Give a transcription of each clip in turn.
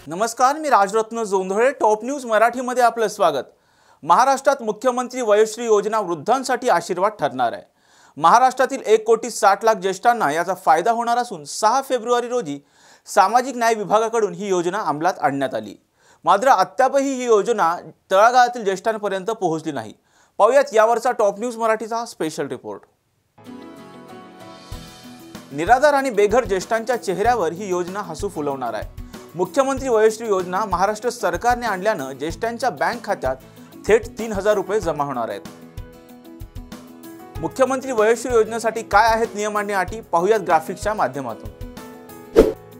नमस्कार, मी Rajratna Jondhale. Top news मराठीमध्ये आपलं स्वागत. महाराष्ट्रात मुख्यमंत्री वयोश्री योजना वृद्धांसाठी आशीर्वाद ठरणार आहे. महाराष्ट्रातील 1,60,00,000 ज्येष्ठांना याचा फायदा होणार असून 6 फेब्रुवारी रोजी सामाजिक न्याय विभागाकडून ही योजना अंमलात आणण्यात आली. मात्र अद्यापही ही योजना तळागाळातील ज्येष्ठांपर्यंत पोहोचली नाही. पाहूयात यावरचा टॉप न्यूज मराठीचा स्पेशल रिपोर्ट. निराधार आणि बेघर ज्येष्ठांच्या चेहऱ्यावर ही योजना हसू फुलवणार आहे. मुख्यमंत्री वयोश्री योजना महाराष्ट्र सरकारने आणल्यानं ज्येष्ठांच्या बँक खात्यात थेट 3,000 रुपये जमा होणार आहेत. मुख्यमंत्री वयोश्री योजनेसाठी काय आहेत नियम आणि अटी, पाहूयात ग्राफिक्सच्या माध्यमातून.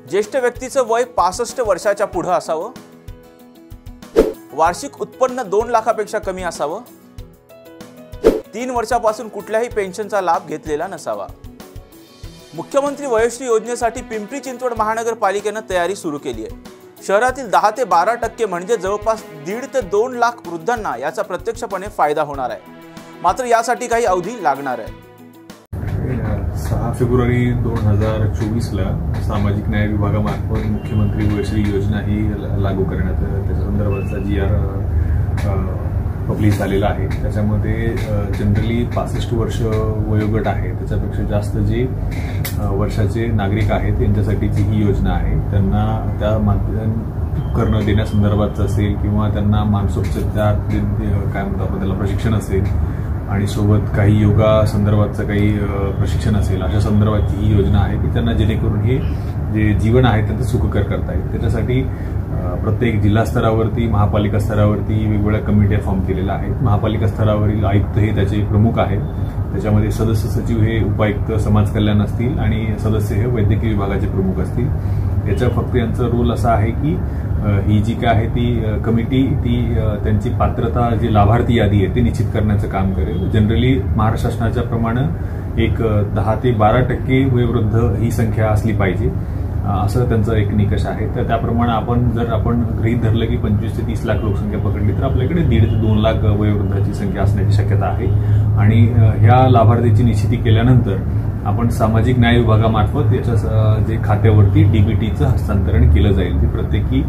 ज्येष्ठ व्यक्तीचं वय 65 वर्षाच्या पुढे असावं. वार्षिक उत्पन्न 2 लाखापेक्षा कमी असावं. 3 वर्षापासून कुठल्याही पेन्शनचा लाभ घेतलेला नसावा. मुख्यमंत्री वयोश्री योजनेसाठी पिंपरी चिंचवड महानगरपालिकेने तयारी सुरू केली आहे. शहरातील 10 ते 12% म्हणजे जवळपास 1.5 ते 2 लाख वृद्धांना याचा प्रत्यक्षपणे फायदा होणार आहे. मात्र यासाठी काही अवधी लागणार आहे. 6 फेब्रुवारी 2024ला सामाजिक न्याय विभागामार्फत मुख्यमंत्री वयोश्री योजना ही लागू करण्यात त्याच्या संदर्भाचा GR पब्लिश झालेला आहे. त्याच्यामध्ये जनरली 65 वर्ष वयोगट आहे त्याच्यापेक्षा जास्त जे वर्षाचे नागरिक आहेत त्यांच्यासाठीची ही योजना आहे. त्यांना त्या उपकरणं देण्यासंदर्भात असेल किंवा त्यांना मानसोपचार काय म्हणतो आपण त्याला प्रशिक्षण असेल आणि सोबत काही योगा संदर्भातचं काही प्रशिक्षण असेल अशा संदर्भाची ही योजना आहे की त्यांना जेणेकरून हे जे जीवन आहे त्यांचं सुखकर करता येईल. त्याच्यासाठी प्रत्येक जिल्हा स्तरावरती महापालिका स्तरावरती वेगवेगळ्या कमिट्या फॉर्म केलेल्या आहेत. महापालिका स्तरावरील आयुक्त हे त्याचे प्रमुख आहेत. त्याच्यामध्ये सदस्य सचिव हे उपायुक्त समाज कल्याण असतील आणि सदस्य हे वैद्यकीय विभागाचे प्रमुख असतील. याचा फक्त यांचा रोल असा आहे की ही जी काय आहे ती कमिटी ती त्यांची पात्रता जी लाभार्थी यादी आहे ते निश्चित करण्याचं काम करेल. जनरली महाराष्ट्र शासनाच्या प्रमाणे एक 10 ते 12% वयोवृद्ध ही संख्या असली पाहिजे असं त्यांचा एक निकष आहे. तर त्याप्रमाणे आपण गृहीत धरलं की 25 ते 30 लाख लोकसंख्या पकडली तर आपल्याकडे 1.5 ते 2 लाख वयोवृद्धाची संख्या असण्याची शक्यता आहे. आणि ह्या लाभार्थीची निश्चिती केल्यानंतर आपण सामाजिक न्याय विभागामार्फत याच्या जे खात्यावरती DBTचं हस्तांतरण केलं जाईल. ते प्रत्येकी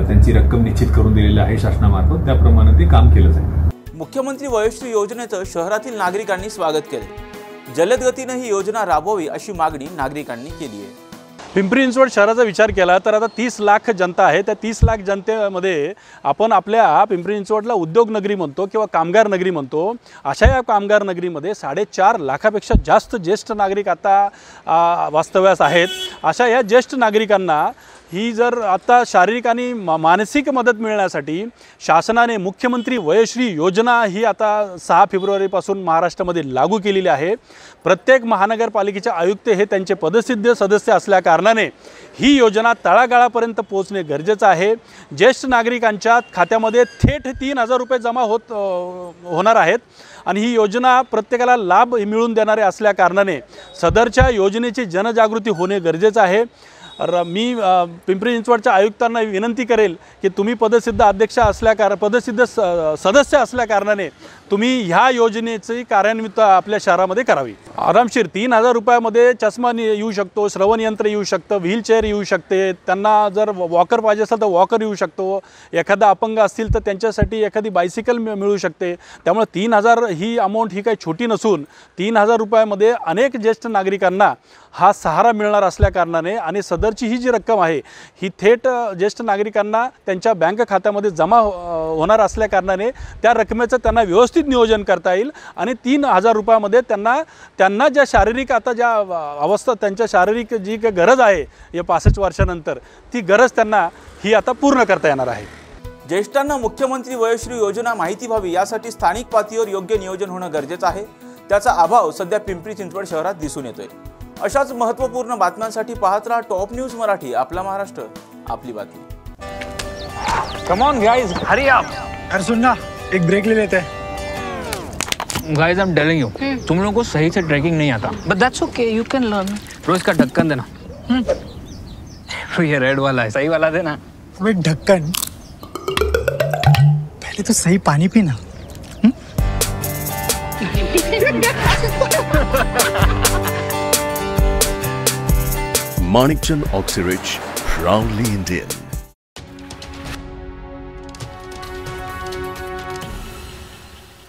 त्यांची रक्कम निश्चित करून दिलेली आहे शासनामार्फत, त्याप्रमाणे ते काम केलं जाईल. मुख्यमंत्री वयोश्री योजनेचं शहरातील नागरिकांनी स्वागत केले. जलद गतीने ही योजना राबवावी अशी मागणी नागरिकांनी केली आहे. पिंपरी चिंचवड शहराचा विचार केला तर आता 30 लाख जनता आहे. त्या 30 लाख जनतेमध्ये आपण आपल्या पिंपरी चिंचवडला उद्योग नगरी म्हणतो किंवा कामगार नगरी म्हणतो. अशा या कामगार नगरीमध्ये 4.5 लाखापेक्षा जास्त ज्येष्ठ नागरिक आता वास्तव्यास आहेत. अशा या ज्येष्ठ नागरिकांना ही जर आता शारीरिक आणि मानसिक मदत मिळण्यासाठी शासनाने मुख्यमंत्री वयोश्री योजना ही आता 6 फेब्रुवारीपासून महाराष्ट्रामध्ये लागू केलेली आहे. प्रत्येक महानगरपालिकेचे आयुक्त हे त्यांचे पदसिद्ध सदस्य असल्याकारणाने ही योजना तळागाळापर्यंत पोहोचणे गरजेचं आहे. ज्येष्ठ नागरिकांच्या खात्यामध्ये थेट 3,000 रुपये जमा होणार आहेत आणि ही योजना प्रत्येकाला लाभ मिळवून देणारे असल्याकारणाने सदरच्या योजनेची जनजागृती होणे गरजेचं आहे. मी पिंपरी चिंचवडच्या आयुक्तांना विनंती करेल की तुम्ही पदसिद्ध सदस्य असल्याकारणाने तुम्ही ह्या योजनेची कार्यान्वित आपल्या शहरामध्ये करावी. आरामशीर 3,000 रुपयामध्ये चष्मा येऊ शकतो, श्रवण यंत्र येऊ शकतं, व्हीलचेअर येऊ शकते. त्यांना जर वॉकर पाहिजे असेल तर वॉकर येऊ शकतो. एखादा अपंग असतील तर त्यांच्यासाठी एखादी बायसिकल मिळू शकते. त्यामुळे 3,000 ही अमाऊंट ही काही छोटी नसून 3,000 रुपयामध्ये अनेक ज्येष्ठ नागरिकांना हा सहारा मिळणार असल्याकारणाने आणि सदरची ही जी रक्कम आहे ही थेट ज्येष्ठ नागरिकांना त्यांच्या बँक खात्यामध्ये जमा होणार असल्याकारणाने त्या रकमेचं त्यांना व्यवस्थित नियोजन करता येईल आणि 3,000 रुपयामध्ये त्यांना ज्या शारीरिक आता ज्या अवस्था त्यांच्या शारीरिक जी काही गरज आहे या 65 वर्षानंतर ती गरज त्यांना ही आता पूर्ण करता येणार आहे. ज्येष्ठांना मुख्यमंत्री वयोश्री योजना माहिती व्हावी यासाठी स्थानिक पातळीवर योग्य नियोजन होणं गरजेचं आहे. त्याचा अभाव सध्या पिंपरी चिंचवड शहरात दिसून येतोय. अशाच महत्त्वपूर्ण बातम्यांसाठी पाहत रहा टॉप न्यूज मराठी. आपला महाराष्ट्र, आपली बातमी. Come on guys, hurry up. यार सुन ना, एक ब्रेक ले लेते हैं. Guys I am telling you, तुम लोगों को सही से ट्रैकिंग नहीं आता. But that's okay, you can learn. तो इसका ढक्कन देना. ये रेड वाला है, सही वाला देना. अबे ढक्कन, पहले तो सही पानी पीना. Manikchand Oxyrich, proudly Indian.